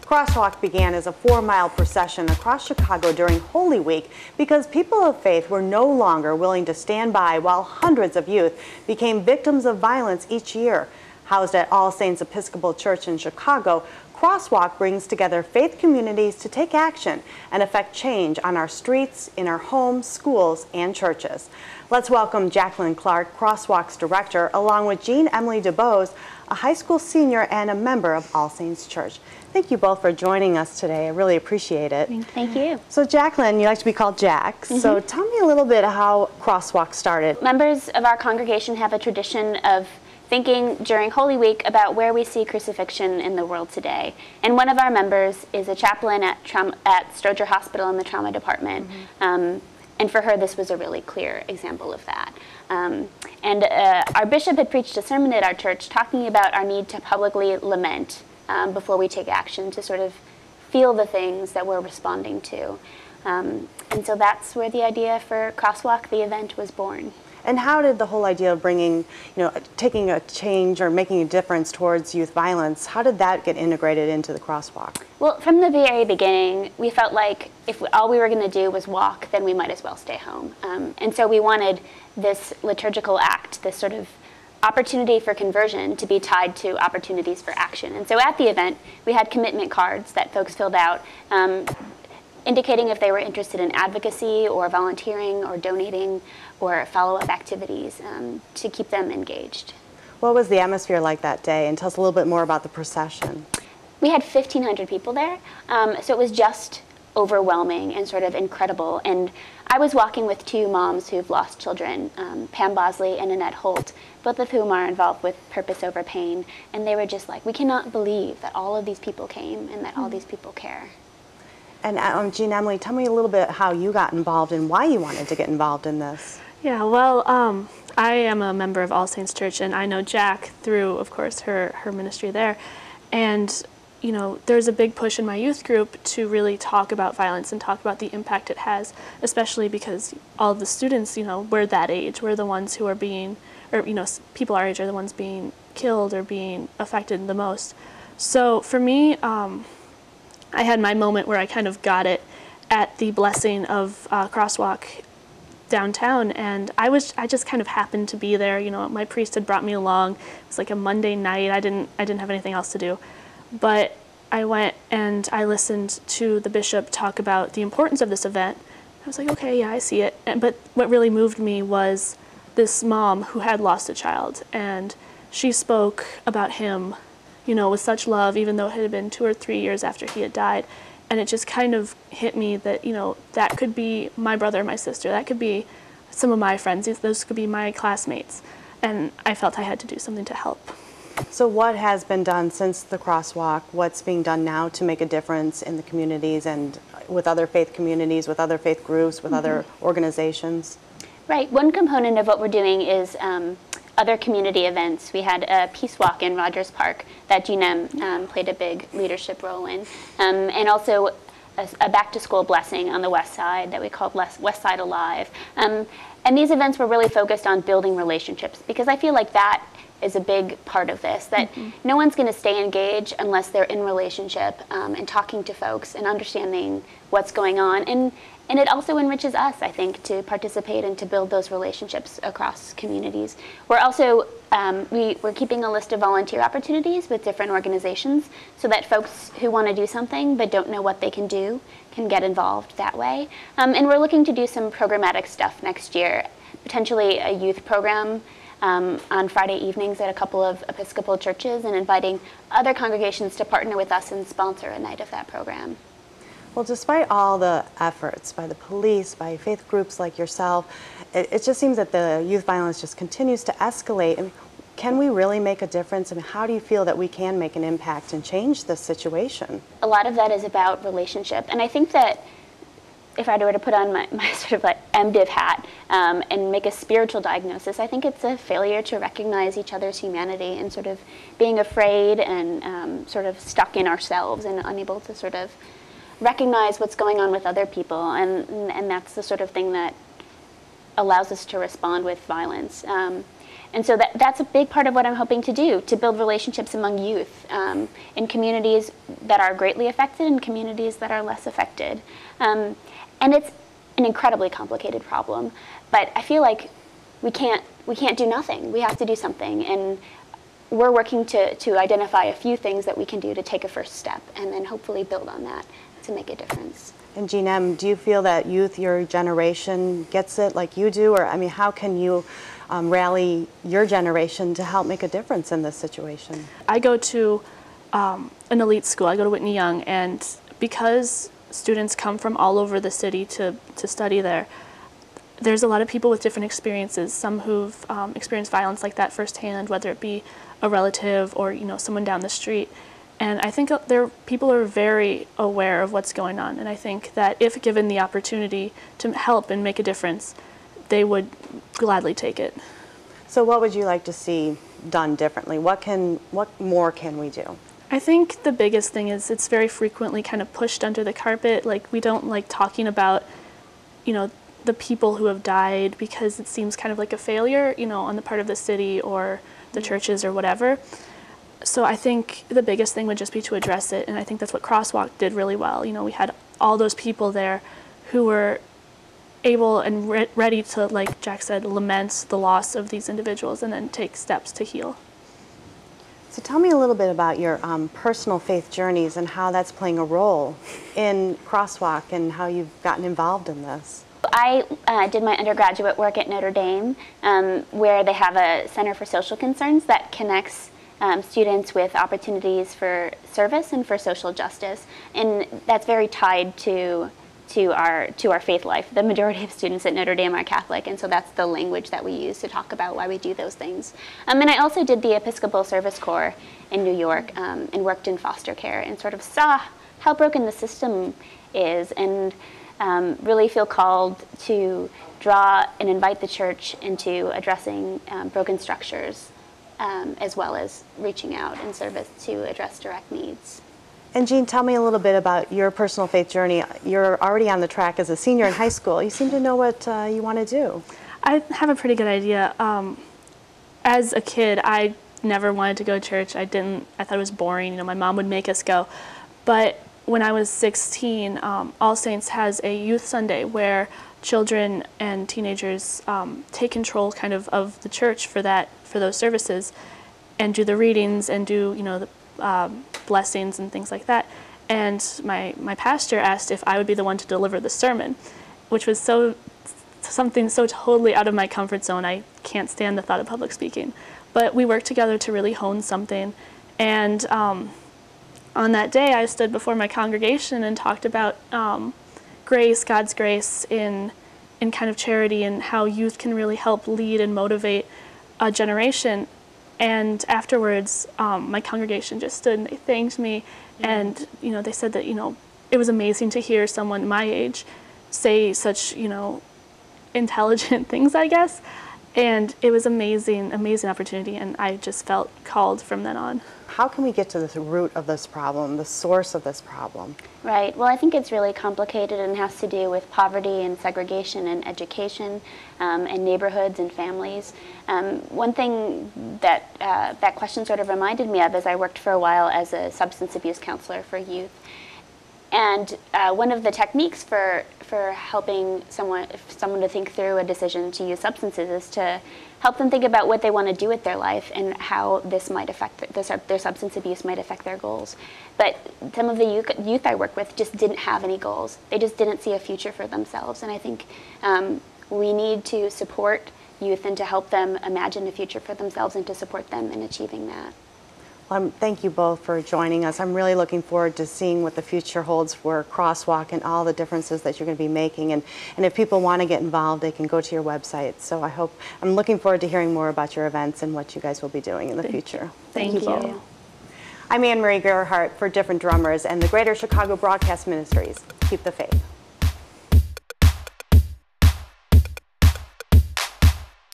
CROSSwalk began as a 4-mile procession across Chicago during Holy Week because people of faith were no longer willing to stand by while hundreds of youth became victims of violence each year. Housed at All Saints Episcopal Church in Chicago, CROSSwalk brings together faith communities to take action and affect change on our streets, in our homes, schools, and churches. Let's welcome Jacqueline Clark, CROSSwalk's director, along with Jean Emily DuBose, a high school senior and a member of All Saints Church. Thank you both for joining us today. I really appreciate it. Thank you. So Jacqueline, you like to be called Jack. So tell me a little bit how CROSSwalk started. Members of our congregation have a tradition of thinking during Holy Week about where we see crucifixion in the world today. And one of our members is a chaplain at Stroger Hospital in the trauma department. And for her, this was a really clear example of that. Our bishop had preached a sermon at our church talking about our need to publicly lament before we take action, to sort of feel the things that we're responding to. And so that's where the idea for CROSSwalk, the event, was born. And how did the whole idea of bringing, taking a change or making a difference towards youth violence, how did that get integrated into the CROSSwalk? Well, from the very beginning, we felt like if all we were going to do was walk, then we might as well stay home. And so we wanted this liturgical act, this sort of opportunity for conversion, to be tied to opportunities for action. And so at the event, we had commitment cards that folks filled out, indicating if they were interested in advocacy or volunteering or donating or follow-up activities to keep them engaged. What was the atmosphere like that day? And tell us a little bit more about the procession. We had 1,500 people there, so it was just overwhelming and sort of incredible. And I was walking with two moms who've lost children, Pam Bosley and Annette Holt, both of whom are involved with Purpose Over Pain. And they were just like, we cannot believe that all of these people came and that all these people care. And Jean Emily, tell me a little bit how you got involved and why you wanted to get involved in this. Yeah, well, I am a member of All Saints Church, and I know Jack through, of course, her ministry there. And, there's a big push in my youth group to really talk about violence and talk about the impact it has, especially because all of the students, we're that age. We're the ones who are being, or, people our age are the ones being killed or being affected the most. So for me, I had my moment where I kind of got it at the blessing of CROSSwalk downtown, and I just kind of happened to be there. My priest had brought me along. It was like a Monday night. I didn't have anything else to do, but I went and I listened to the bishop talk about the importance of this event. I was like, okay, yeah, I see it. But what really moved me was this mom who had lost a child, and she spoke about him, with such love, even though it had been 2 or 3 years after he had died. And it just kind of hit me that, that could be my brother, my sister, that could be some of my friends, those could be my classmates. And I felt I had to do something to help. So what has been done since the CROSSwalk? What's being done now to make a difference in the communities and with other faith communities, with other faith groups, with other organizations? Right. One component of what we're doing is other community events. We had a peace walk in Rogers Park that Jean played a big leadership role in, and also a back-to-school blessing on the West Side that we called West Side Alive. And these events were really focused on building relationships, because I feel like that is a big part of this, that no one's going to stay engaged unless they're in relationship and talking to folks and understanding what's going on. And it also enriches us, I think, to participate and to build those relationships across communities. We're also, we're keeping a list of volunteer opportunities with different organizations so that folks who want to do something but don't know what they can do can get involved that way. And we're looking to do some programmatic stuff next year, potentially a youth program on Friday evenings at a couple of Episcopal churches, and inviting other congregations to partner with us and sponsor a night of that program. Well, despite all the efforts by the police, by faith groups like yourself, it just seems that the youth violence just continues to escalate. I mean, can we really make a difference? I mean, how do you feel that we can make an impact and change this situation? A lot of that is about relationship. And I think that if I were to put on my sort of like MDiv hat and make a spiritual diagnosis, I think it's a failure to recognize each other's humanity and sort of being afraid and sort of stuck in ourselves and unable to sort of recognize what's going on with other people, and that's the sort of thing that allows us to respond with violence. And so that's a big part of what I'm hoping to do, to build relationships among youth in communities that are greatly affected and communities that are less affected. And it's an incredibly complicated problem, but I feel like we can't do nothing. We have to do something, and we're working to identify a few things that we can do to take a first step, and then hopefully build on that to make a difference. And Jean M., do you feel that youth, your generation, gets it like you do? Or, I mean, how can you rally your generation to help make a difference in this situation? I go to an elite school. I go to Whitney Young, and because students come from all over the city to study there, there's a lot of people with different experiences, some who've experienced violence like that firsthand, whether it be a relative or someone down the street. And I think people are very aware of what's going on, and I think that if given the opportunity to help and make a difference, they would gladly take it. So what would you like to see done differently? What more can we do? I think the biggest thing is it's very frequently kind of pushed under the carpet. Like, we don't like talking about, the people who have died, because it seems kind of like a failure, on the part of the city or the churches or whatever. So I think the biggest thing would just be to address it, and I think that's what CROSSwalk did really well. We had all those people there who were able and ready to, like Jack said, lament the loss of these individuals and then take steps to heal. So tell me a little bit about your personal faith journeys and how that's playing a role in CROSSwalk and how you've gotten involved in this. I did my undergraduate work at Notre Dame, where they have a Center for Social Concerns that connects students with opportunities for service and for social justice, and that's very tied to our faith life. The majority of students at Notre Dame are Catholic, and so that's the language that we use to talk about why we do those things. And I also did the Episcopal Service Corps in New York and worked in foster care and sort of saw how broken the system is, and really feel called to draw and invite the church into addressing broken structures, as well as reaching out in service to address direct needs. And Jean, tell me a little bit about your personal faith journey. You're already on the track as a senior in high school. You seem to know what you want to do. I have a pretty good idea. As a kid, I never wanted to go to church. I thought it was boring. My mom would make us go. But when I was 16, All Saints has a youth Sunday where children and teenagers take control kind of the church for those services, and do the readings and do the blessings and things like that. And my pastor asked if I would be the one to deliver the sermon, which was something so totally out of my comfort zone. I can't stand the thought of public speaking. But we worked together to really hone something. And on that day, I stood before my congregation and talked about grace, God's grace in kind of charity, and how youth can really help lead and motivate a generation. And afterwards, my congregation just stood and they thanked me. And they said that it was amazing to hear someone my age say such intelligent things, I guess. And it was amazing opportunity, and I just felt called from then on. How can we get to the root of this problem, the source of this problem? Right. Well, I think it's really complicated and has to do with poverty and segregation and education and neighborhoods and families. One thing that that question sort of reminded me of is I worked for a while as a substance abuse counselor for youth. And one of the techniques for helping someone to think through a decision to use substances is to help them think about what they want to do with their life and how this might affect their substance abuse might affect their goals. But some of the youth I work with just didn't have any goals. They just didn't see a future for themselves. And I think we need to support youth and to help them imagine a future for themselves and to support them in achieving that. Well, thank you both for joining us. I'm really looking forward to seeing what the future holds for CROSSwalk and all the differences that you're going to be making. And if people want to get involved, they can go to your website. So I'm looking forward to hearing more about your events and what you guys will be doing in the future. Thank you both. I'm Anne Marie Gerhardt for Different Drummers and the Greater Chicago Broadcast Ministries. Keep the faith.